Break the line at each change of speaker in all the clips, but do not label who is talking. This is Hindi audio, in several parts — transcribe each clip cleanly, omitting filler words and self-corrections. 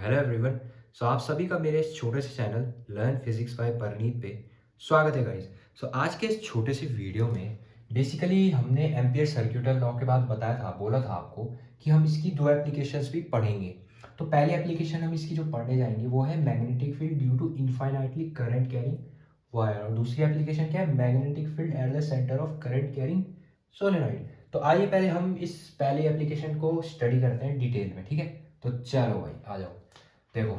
Hello everyone. सो आप सभी का मेरे इस छोटे से channel learn physics by Parneet पे स्वागत है गाइस। सो आज के इस छोटे से वीडियो में बेसिकली हमने एम्पियर सर्क्यूटल लॉ के बाद बताया था, बोला था आपको कि हम इसकी दो एप्लीकेशंस भी पढ़ेंगे। तो पहली एप्लीकेशन हम इसकी जो पढ़ने जाएंगे वो है magnetic field due to infinitely current carrying wire, और दूसरी एप्लीकेशन क्या है, magnetic field at the centre of current carrying solenoid. तो आइए पहले हम इस पहली एप्लीकेशन को स्टडी करते हैं डिटेल में, ठीक है। तो चलो भाई आ जाओ। देखो,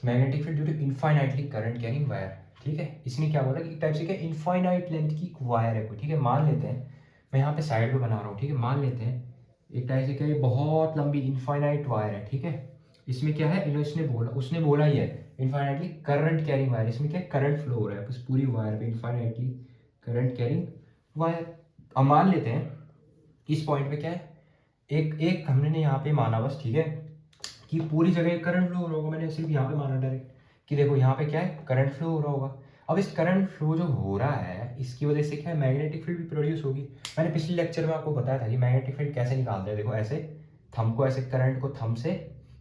magnetic field due to infinitely current carrying wire, ठीक है। इसने क्या बोला कि एक टाइप से क्या इनफाइनाइट लेंथ की वायर है कोई, ठीक है। मान लेते हैं, मैं यहाँ पे साइड पे बना रहा हूँ, ठीक है। मान लेते हैं एक टाइप से क्या ये बहुत लंबी इनफाइनाइट वायर है, ठीक है। इसमें क्या है, इसने बोला, उसने बोला ही है इनफाइनाइटली करंट कैरिंग वायर। इसमें क्या करंट फ्लो हो रहा है बस पूरी वायर पे, इनफाइनाइटली करंट कैरिंग वायर। अब मान लेते हैं इस पॉइंट पे क्या है, एक एक हमने यहाँ पे माना बस, ठीक है, कि पूरी जगह करंट फ्लो हो रहा होगा। मैंने सिर्फ यहाँ पे माना डायरेक्ट कि देखो यहाँ पे क्या है, करंट फ्लो हो रहा होगा। अब इस करंट फ्लो जो हो रहा है इसकी वजह से क्या है, मैग्नेटिक फील्ड भी प्रोड्यूस होगी। मैंने पिछले लेक्चर में आपको बताया था कि मैग्नेटिक फील्ड कैसे निकालते हैं। देखो ऐसे थंब को, ऐसे करंट को थंब से,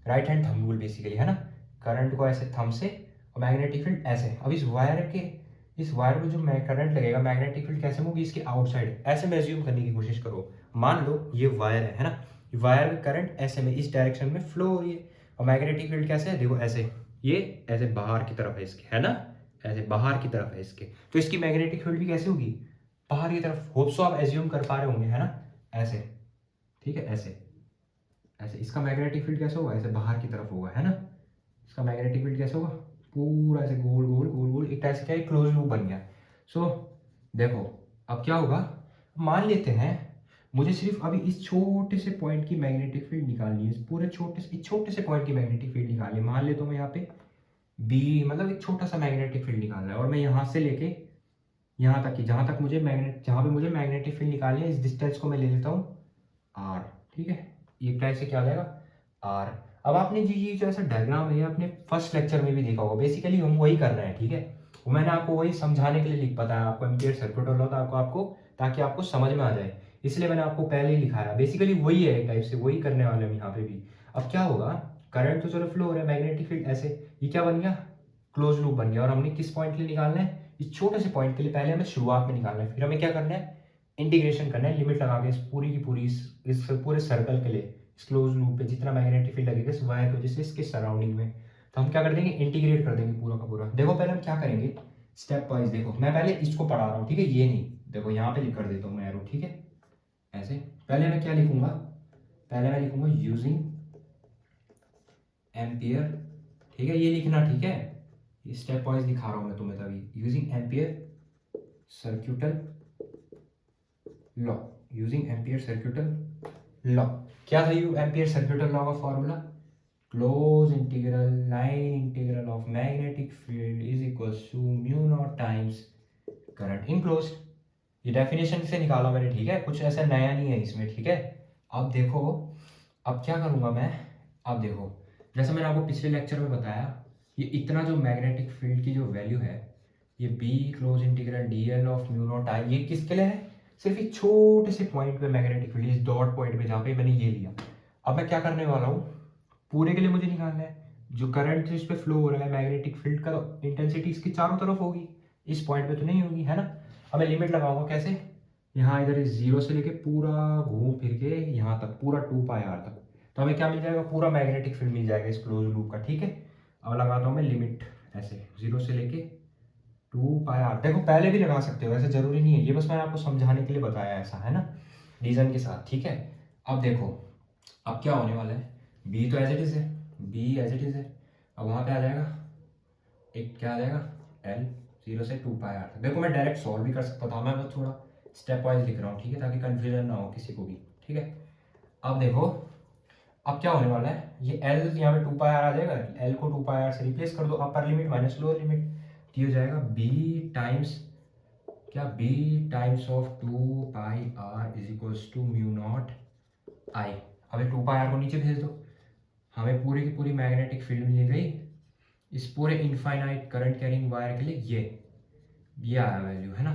right hand thumb rule basically है ना, करंट को ऐसे थंब से और मैग्नेटिक फील्ड ऐसे। अब इस वायर में जो करंट लगेगा, मैग्नेटिक फील्ड कैसे होगी, इसके आउटसाइड ऐसे में एज्यूम करने की कोशिश करो। मान लो ये वायर है ना, वायर में करंट ऐसे में इस डायरेक्शन में फ्लो हो रही है, और मैग्नेटिक फील्ड कैसे है, देखो ऐसे, ये ऐसे बाहर की तरफ है इसके, है ना, ऐसे बाहर की तरफ है इसके। तो इसकी मैग्नेटिक फील्ड भी कैसे होगी, बाहर की तरफ। होप सो आप एज्यूम कर पा रहे होंगे, है ना, ऐसे, ठीक है, ऐसे ऐसे। इसका मैग्नेटिक फील्ड कैसे होगा, ऐसे बाहर की तरफ होगा, है ना। इसका मैग्नेटिक फील्ड कैसे होगा, पूरा ऐसे गोल गोल गोल गोल, एक टाइप से क्या है, क्लोज लूप बन गया। सो देखो अब क्या होगा, मान लेते हैं मुझे सिर्फ अभी इस छोटे से पॉइंट की मैग्नेटिक फील्ड निकालनी है, इस पूरे छोटे से पॉइंट की मैग्नेटिक फील्ड निकालनी है। मान लेता हूँ मैं यहाँ पे बी, मतलब एक छोटा सा मैग्नेटिक फील्ड निकालना है, और मैं यहाँ से लेके यहाँ तक की, जहाँ पे मुझे मैग्नेटिक फील्ड निकालनी है, इस डिस्टेंस को मैं ले लेता हूँ आर, ठीक है। ये टाइप से क्या हो जाएगा, आर। अब आपने जी ये जो ऐसा डायग्राम है, अपने फर्स्ट लेक्चर में भी देखा होगा। बेसिकली हम वही कर रहे हैं, ठीक है। वो मैंने आपको वही समझाने के लिए लिख बताया आपको, एम्पियर सर्किट और लॉ था आपको ताकि आपको समझ में आ जाए, इसलिए मैंने आपको पहले ही लिखाया। बेसिकली वही है, एक टाइप से वही करने वाले हम यहाँ पे भी। अब क्या होगा, करंट तो चलो फ्लो हो रहा है, मैग्नेटिक फील्ड ऐसे, ये क्या बन गया, क्लोज लूप बन गया। और हमने किस पॉइंट के लिए निकालना है, इस छोटे से पॉइंट के लिए पहले हमें शुरुआत में निकालना है, फिर हमें क्या करना है, इंटीग्रेशन करना है, लिमिट लगा के इस पूरी की पूरी इस पूरे सर्कल के लिए, इस क्लोज लूप पे जितना मैग्नेटिक फील्ड लगेगा इस वायर की वजह से इसके सराउंडिंग में, तो हम क्या कर देंगे, इंटीग्रेट कर देंगे पूरा का पूरा। देखो पहले हम क्या करेंगे, स्टेप वाइज। देखो मैं पहले इसको पढ़ा रहा हूँ, ठीक है, ये नहीं, देखो यहाँ पे लिख कर देता हूँ मैं एरो, ठीक है, ऐसे। पहले मैं क्या लिखूंगा, पहले मैं लिखूंगा यूजिंग एम्पियर, ठीक है, ये लिखना, ठीक है, ये स्टेप वाइज दिखा रहा हूँ मैं तुम्हें तभी। Using Ampere circuital law, using Ampere circuital law. क्या था यू एम्पियर सर्क्यूटल लॉ का formula, close integral line integral of magnetic field is equal to mu naught times current enclose. ये डेफिनेशन से निकाला मैंने, ठीक है, कुछ ऐसा नया नहीं है इसमें, ठीक है। अब देखो, अब क्या करूंगा मैं, अब देखो जैसे मैंने आपको पिछले लेक्चर में बताया, ये इतना जो मैग्नेटिक फील्ड की जो वैल्यू है, ये B close integral D L of mu naught I, ये किसके लिए है, सिर्फ एक छोटे से पॉइंट पे मैग्नेटिक फील्ड, इस डॉट पॉइंट पे जहाँ पे मैंने ये लिया। अब मैं क्या करने वाला हूँ, पूरे के लिए मुझे निकालना है जो करंट इस पे फ्लो हो रहा है, मैग्नेटिक फील्ड का इंटेंसिटी इसकी चारों तरफ होगी, इस पॉइंट पे तो नहीं होगी, है ना। अब मैं लिमिट लगाऊंगा कैसे, यहाँ इधर इस जीरो से लेके पूरा घूम फिर के यहाँ तक पूरा 2 π r तक, तो हमें क्या मिल जाएगा, पूरा मैग्नेटिक फील्ड मिल जाएगा इस क्लोज लूप का, ठीक है। अब लगाता हूँ मैं लिमिट ऐसे जीरो से लेके 2 π r। देखो पहले भी लगा सकते हो, ऐसे जरूरी नहीं है, ये बस मैंने आपको समझाने के लिए बताया ऐसा, है ना, रीजन के साथ, ठीक है। अब देखो अब क्या होने वाला है, बी तो एज इट इज है, बी एज इट इज है। अब वहाँ पे आ जाएगा एक, क्या आ जाएगा, एल, जीरो से 2 π r तक। देखो मैं डायरेक्ट सॉल्व भी कर सकता था, मैं बस थोड़ा स्टेप वाइज लिख रहा हूँ, ठीक है, ताकि कंफ्यूजन ना हो किसी को भी, ठीक है। अब देखो अब क्या होने वाला है, ये एल यहाँ पे 2 π r आ जाएगा, एल को 2 π r से रिप्लेस कर दो, upper limit minus lower limit, तो ये हो जाएगा बी टाइम्स क्या, B times of 2 π r is equals to mu naught I. अब ये 2 π r को नीचे भेज दो, हमें पूरी की पूरी मैग्नेटिक फील्ड मिल गई इस पूरे इनफाइनाइट करंट कैरिंग वायर के लिए, ये आया वैल्यू, है ना,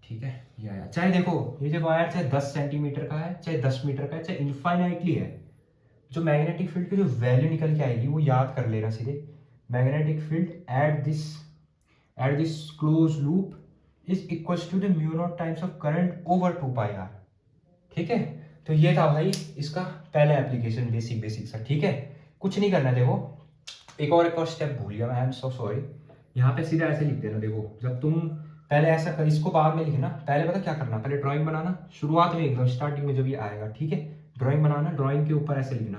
ठीक है, ये आया। चाहे देखो ये जो वायर चाहे 10 सेंटीमीटर का है, चाहे 10 मीटर का है, चाहे इनफाइनाइटली है, जो मैग्नेटिक फील्ड की जो वैल्यू निकल के आएगी वो याद कर लेना सीधे। Magnetic field at this close loop is equals to the mu naught times of current over 2 pi r. ठीक है, तो ये था भाई इसका पहला एप्लीकेशन, बेसिक सा। ठीक है, कुछ नहीं करना। देखो एक और स्टेप भूल गया मैं, आई एम सो सॉरी। यहाँ पे सीधा ऐसे लिख देना। देखो जब तुम पहले ऐसा कर, इसको बाद में लिखना, पहले पता क्या करना, पहले ड्राइंग बनाना शुरुआत में एकदम स्टार्टिंग में जब ये आएगा। ठीक है, ड्राइंग बनाना, ड्राइंग के ऊपर ऐसे लिखना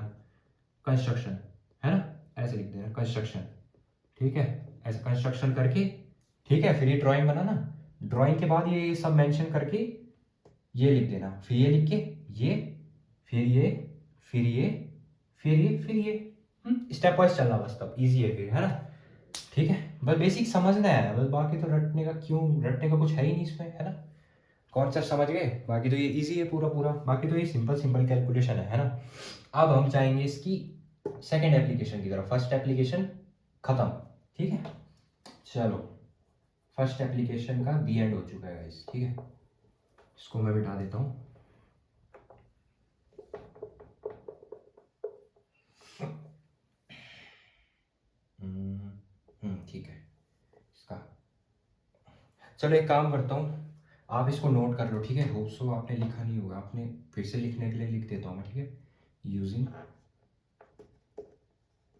कंस्ट्रक्शन, है ना, ऐसे लिख देना कंस्ट्रक्शन। ठीक है, ऐसे कंस्ट्रक्शन करके, ठीक है, फिर ये ड्राइंग बनाना, ड्राइंग के बाद ये सब मेंशन करके ये लिख देना, फिर ये लिख के ये, फिर ये, फिर ये, फिर ये, फिर ये। स्टेप वाइज चलना बस, तब इजी है फिर, है ना। ठीक है, बस बेसिक समझना है बस, बाकी तो रटने का कुछ है ही नहीं इसमें, है ना। कॉन्सेप्ट समझ गए, बाकी तो ये इजी है पूरा पूरा, बाकी तो ये सिंपल कैलकुलेशन है ना। अब हम चाहेंगे इसकी सेकंड एप्लीकेशन की तरफ। फर्स्ट एप्लीकेशन खत्म, ठीक है। चलो फर्स्ट एप्लीकेशन का दी एंड हो चुका है गाइस। ठीक है, इसको मैं मिटा देता हूँ। ठीक है, इसका चलो एक काम करता हूँ, आप इसको नोट कर लो। ठीक है, होप सो आपने लिखा नहीं होगा, आपने फिर से लिखने के लिए लिख देता हूँ मैं। ठीक है, यूजिंग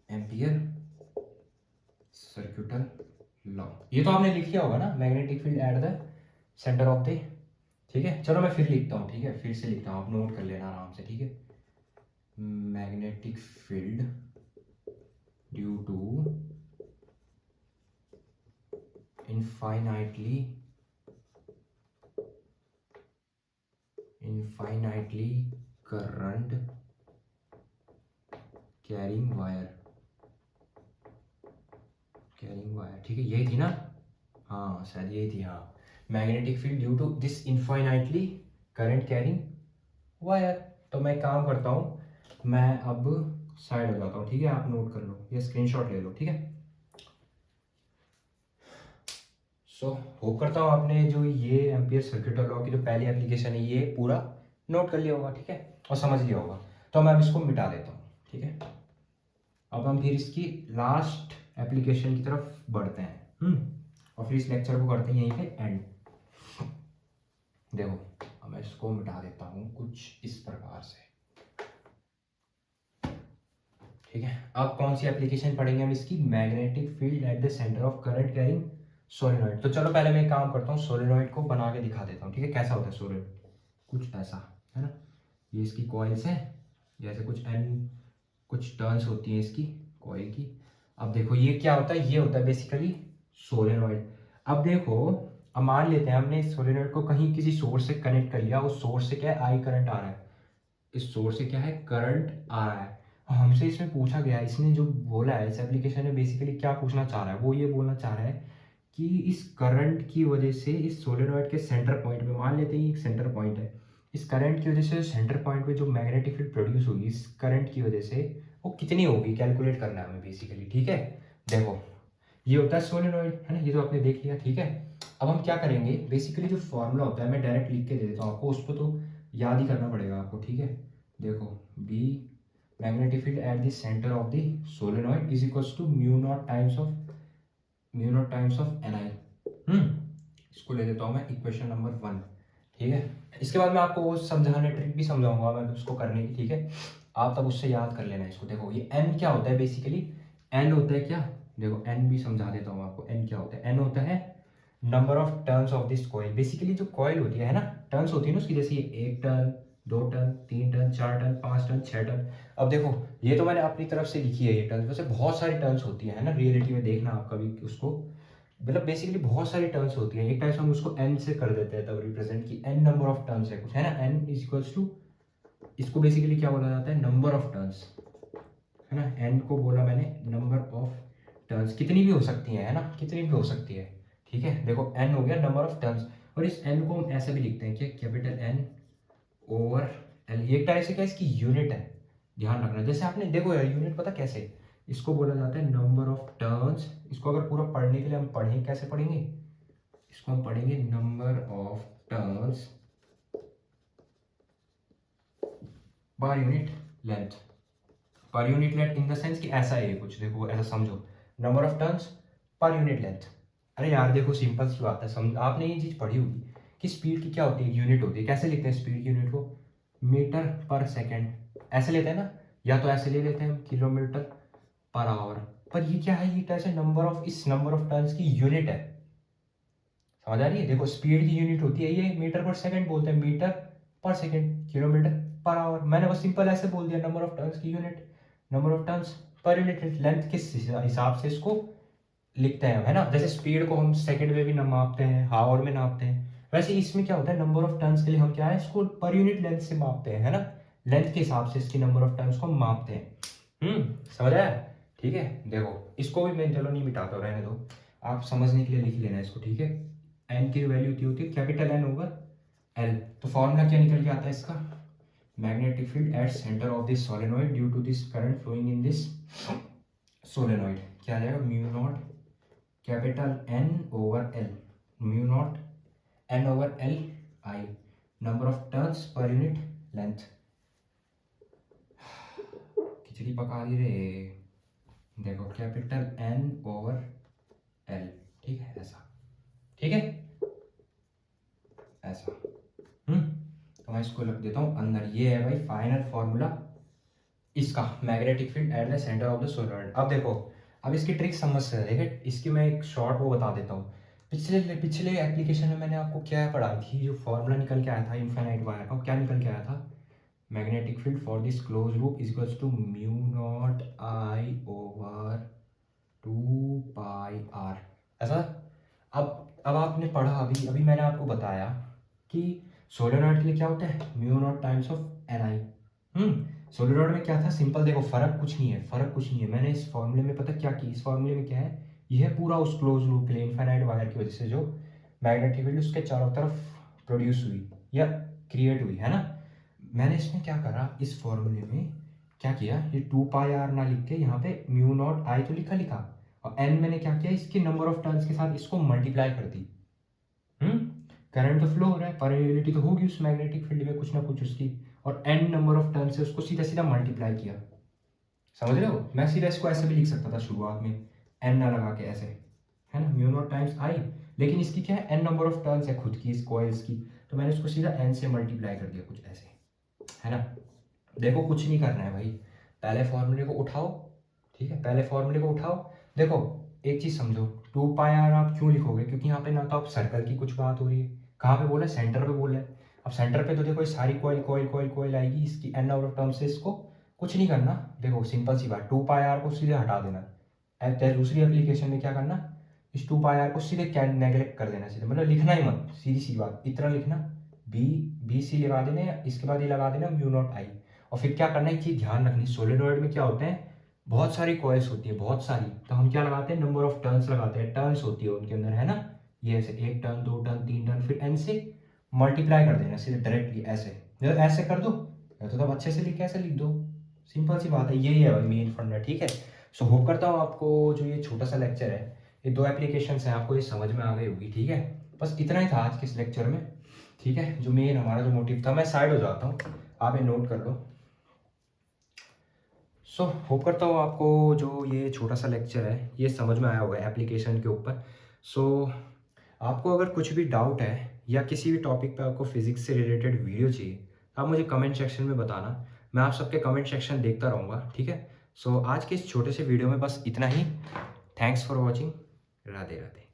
एम्पियर सर्क्यूटल लॉ, ये तो आपने लिख लिया होगा ना, magnetic field at the centre of the. ठीक है, चलो मैं फिर लिखता हूँ। ठीक है, फिर से लिखता हूँ, आप नोट कर लेना आराम से। ठीक है, magnetic field due to infinitely current carrying wire। ठीक है, यही थी ना, हाँ शायद यही थी, हाँ। Magnetic field due to this infinitely current carrying wire. तो मैं काम करता हूँ, मैं अब साइड हो जाता हूँ। ठीक है, आप नोट कर लो, ये स्क्रीनशॉट ले लो। ठीक है, सो होप करता हूँ आपने जो ये एम्पियर सर्क्यूटल लॉ की जो पहली एप्लीकेशन है ये पूरा नोट कर लिया होगा। ठीक है, और समझ लिया होगा। तो मैं अब इसको मिटा देता हूँ। ठीक है, अब हम फिर इसकी लास्ट एप्लीकेशन की तरफ बढ़ते हैं। और फिर इस लेक्चर को करते हैं यहीं पे एंड। देखो अब मैं इसको मिटा देता हूँ कुछ इस प्रकार से। ठीक है, अब कौन सी एप्लीकेशन पढ़ेंगे हम इसकी, magnetic field at the centre of current carrying solenoid. तो चलो पहले मैं एक काम करता हूँ, सोलेनॉइड को बना के दिखा देता हूँ। ठीक है, कैसा होता है सोलेनॉइड, कुछ ऐसा, है ना। ये इसकी कॉइल्स हैं, जैसे कुछ टर्न्स होती हैं इसकी कॉइल की। अब देखो ये क्या होता है, ये होता है बेसिकली सोलेनॉइड। अब देखो, अब मान लेते हैं हमने इस सोलेनॉइड को कहीं किसी सोर्स से कनेक्ट कर लिया, उस सोर्स से क्या है, आई करंट आ रहा है, इस सोर्स से क्या है, करंट आ रहा है। हमसे इसमें पूछा गया है, इसने जो बोला है इस एप्लीकेशन में बेसिकली क्या पूछना चाह रहा है, वो ये बोलना चाह रहा है कि इस करंट की वजह से इस सोलेनॉइड के सेंटर पॉइंट में, मान लेते हैं एक सेंटर पॉइंट है, इस करंट की वजह से सेंटर पॉइंट पे जो मैग्नेटिक फील्ड प्रोड्यूस होगी इस करंट की वजह से, वो कितनी होगी कैलकुलेट करना है हमें बेसिकली। ठीक है, देखो ये होता है सोलेनॉइड, है ना, ये तो आपने देख लिया। ठीक है, अब हम क्या करेंगे, बेसिकली जो फॉर्मूला होता है मैं डायरेक्ट लिख के दे देता हूँ आपको, उसको तो याद ही करना पड़ेगा आपको। ठीक है, देखो B magnetic field at the centre of the solenoid is equals to mu naught times of N I. इसको ले लेता हूँ मैं इक्वेशन नंबर 1। ठीक है, इसके बाद मैं आपको वो समझाने ट्रिक भी समझाऊंगा मैं उसको करने की। ठीक है, आप तब उससे याद कर लेना इसको। देखो ये एन क्या होता है, बेसिकली एन होता है क्या, देखो एन भी समझा देता हूँ आपको। एन क्या होता है, एन होता है number of turns of this coil. Basically जो कॉइल होती है ना, टर्न्स होती है ना उसकी, जैसे ये 1 turn, 2 turn, 3 turn, 4 turn, 5 turn, 6 turn. अब देखो ये तो मैंने अपनी तरफ से लिखी है ये टर्न्स, वैसे बहुत सारी टर्न्स होती है ना रियलिटी में, देखना आप कभी उसको, मतलब बेसिकली बहुत सारी टर्न्स होती है। एक टाइम हम उसको एन से कर देते हैं तब रिप्रेजेंट की एन नंबर ऑफ टर्न्स है कुछ, है ना। एन इज इक्वल्स टू, इसको बेसिकली क्या बोला जाता है, नंबर ऑफ टर्न्स, है ना। एन को बोला मैंने नंबर ऑफ टर्न्स, कितनी भी हो सकती है ना, कितनी भी हो सकती है। ठीक है, देखो एन हो गया नंबर ऑफ टर्न्स, और इस एन को हम ऐसे भी लिखते हैं कि कैपिटल एन ओवर एल। ये टाइप से क्या इसकी यूनिट है, ध्यान रखना। जैसे आपने देखो यार यूनिट पता कैसे, इसको बोला जाता है नंबर ऑफ टर्न्स। इसको अगर पूरा पढ़ने के लिए हम पढ़ें, कैसे पढ़ेंगे, इसको हम पढ़ेंगे number of turns by unit length. पर unit length in the sense कि ऐसा है कुछ, देखो ऐसा समझो, नंबर ऑफ टर्न्स पर यूनिट लेंथ। अरे यार देखो सिंपल सी बात है, समझ आपने ये चीज़ पढ़ी होगी कि स्पीड की क्या होती है, यूनिट होती है। कैसे लिखते हैं स्पीड की यूनिट को, मीटर पर सेकेंड, ऐसे लेते हैं ना, या तो ऐसे ले लेते हैं हम किलोमीटर पर आवर। पर ये क्या है, ये कैसे नंबर ऑफ, इस नंबर ऑफ टर्न्स की यूनिट है, समझ आ रही है। देखो स्पीड की यूनिट होती है ये मीटर पर सेकंड बोलते हैं, मीटर पर सेकंड, किलोमीटर पर आवर। मैंने बस सिंपल ऐसे बोल दिया, नंबर ऑफ टर्न्स की यूनिट, नंबर ऑफ टर्न्स पर यूनिट लेंथ, किस हिसाब से इसको लिखते हैं, है ना। जैसे स्पीड को हम सेकंड में भी नापते हैं, हावर में नापते हैं, वैसे इसमें क्या होता है, नंबर ऑफ टर्न्स के लिए हम क्या है, इसको पर यूनिट लेंथ से मापते हैं, है ना। लेंथ के हिसाब से इसकी नंबर ऑफ टर्न्स को हम मापते हैं। समझ आया, ठीक है। देखो इसको भी मैं चलो नहीं मिटाता, रहने दो, आप समझने के लिए लिख लेना इसको, ठीक है। एन की वैल्यू होती है कैपिटल एन ओवर एल। तो फॉर्मूला क्या निकल के आता है इसका, magnetic field at centre of this solenoid due to this current flowing in this solenoid, क्या आ जाएगा, mu naught capital N over L, mu naught N over L I, number of turns पर यूनिट लेंथ। खिचड़ी पका दी रे, देखो कैपिटल एन ओवर एल, ठीक है, ऐसा, ठीक है, ऐसा। तो मैं इसको लिख देता हूँ अंदर, ये है भाई फाइनल फॉर्मूला इसका, magnetic field at the centre of the solenoid. अब देखो, अब इसकी ट्रिक समझ से देखिए, इसकी मैं एक शॉर्ट वो बता देता हूँ। पिछले पिछले एप्लीकेशन में मैंने आपको क्या पढ़ाई थी, जो फॉर्मूला निकल के आया था इनफाइनाइट वायर का, क्या निकल के आया था, magnetic field for this close loop is equals to mu naught I over 2 pi r, ऐसा। अब आपने पढ़ा, अभी अभी मैंने आपको बताया कि सोलेनोइड के लिए क्या होता है, mu naught times of N I. Solenoid में क्या था, सिंपल देखो, फर्क कुछ नहीं है, फर्क कुछ नहीं है। मैंने इस फॉर्मूले में पता क्या की, इस फॉर्मूले में क्या है, यह पूरा उस क्लोज लूप के लिए इनफाइनाइट वायर की वजह से जो मैग्नेटिक फील्ड उसके चारों तरफ प्रोड्यूस हुई या क्रिएट हुई, है ना। मैंने इसमें क्या करा, इस फॉर्मूले में क्या किया, ये 2 पाई आर ना लिख के यहाँ पे म्यू नॉट आई तो लिखा, और एन मैंने क्या किया, इसके नंबर ऑफ टर्न्स के साथ इसको मल्टीप्लाई कर दी। करंट तो फ्लो हो रहा है, परमेबिलिटी तो होगी उस मैग्नेटिक फील्ड में कुछ ना कुछ उसकी, और एन नंबर ऑफ टर्न से उसको सीधा सीधा मल्टीप्लाई किया, समझ रहे हो। मैं सीधा इसको ऐसे भी लिख सकता था शुरुआत में, एन ना लगा के ऐसे, है ना, म्यू नॉट टाइम्स आई, लेकिन इसकी क्या है, एन नंबर ऑफ टर्न्स है खुद की इस कॉइल्स की, तो मैंने इसको सीधा एन से मल्टीप्लाई कर दिया कुछ ऐसे, है ना। देखो कुछ नहीं करना है भाई, पहले फॉर्मूले को उठाओ, ठीक है, पहले फॉर्मूले को उठाओ। देखो एक चीज समझो, 2 पाई आर आप क्यों लिखोगे, क्योंकि यहाँ पे ना तो आप सर्कल की कुछ बात हो रही है, कहाँ पे बोला है, सेंटर पे बोला है। अब सेंटर पे तो देखो ये सारी कॉइल कॉइल कॉइल कॉइल आएगी, इसकी एन नंबर ऑफ टर्म से इसको कुछ नहीं करना। देखो सिंपल सी बात, 2 पाई आर को सीधे हटा देना। दूसरी एप्लीकेशन में क्या करना, इस 2 पाई आर को सीधे क्या नेगलेक्ट कर देना, सीधे मतलब लिखना ही मत, सीधी सी बात, इतना लिखना, बी बी सी लगा देना, इसके बाद ये लगा देना म्यू नॉट आई। और फिर क्या करना है, एक चीज ध्यान रखनी, सोलेनोइड में क्या होते हैं, बहुत सारी कॉइल्स होती है, बहुत सारी, तो हम क्या लगाते हैं, नंबर ऑफ टर्न्स लगाते हैं, टर्न्स होती है उनके अंदर, है ना। ये ऐसे 1 टर्न 2 टर्न 3 टर्न, फिर एन से मल्टीप्लाई कर देना सीधे डायरेक्टली ऐसे, जब ऐसे कर दो या तो तब अच्छे से लिख के ऐसे लिख दो, सिंपल सी बात है, यही है भाई मेन फंडा, ठीक है। सो होप करता हूँ आपको जो ये छोटा सा लेक्चर है, ये 2 एप्लीकेशंस हैं, आपको ये समझ में आ गई होगी, ठीक है। बस इतना ही था आज के इस लेक्चर में, ठीक है। जो मेन हमारा जो मोटिव था, मैं साइड हो जाता हूँ, आप ये नोट कर लो। सो होप करता हूँ आपको जो ये छोटा सा लेक्चर है ये समझ में आया होगा एप्लीकेशन के ऊपर। सो आपको अगर कुछ भी डाउट है या किसी भी टॉपिक पे आपको फिजिक्स से रिलेटेड वीडियो चाहिए, तो आप मुझे कमेंट सेक्शन में बताना, मैं आप सबके कमेंट सेक्शन देखता रहूँगा, ठीक है। सो आज के इस छोटे से वीडियो में बस इतना ही। Thanks for watching, Radhe Radhe.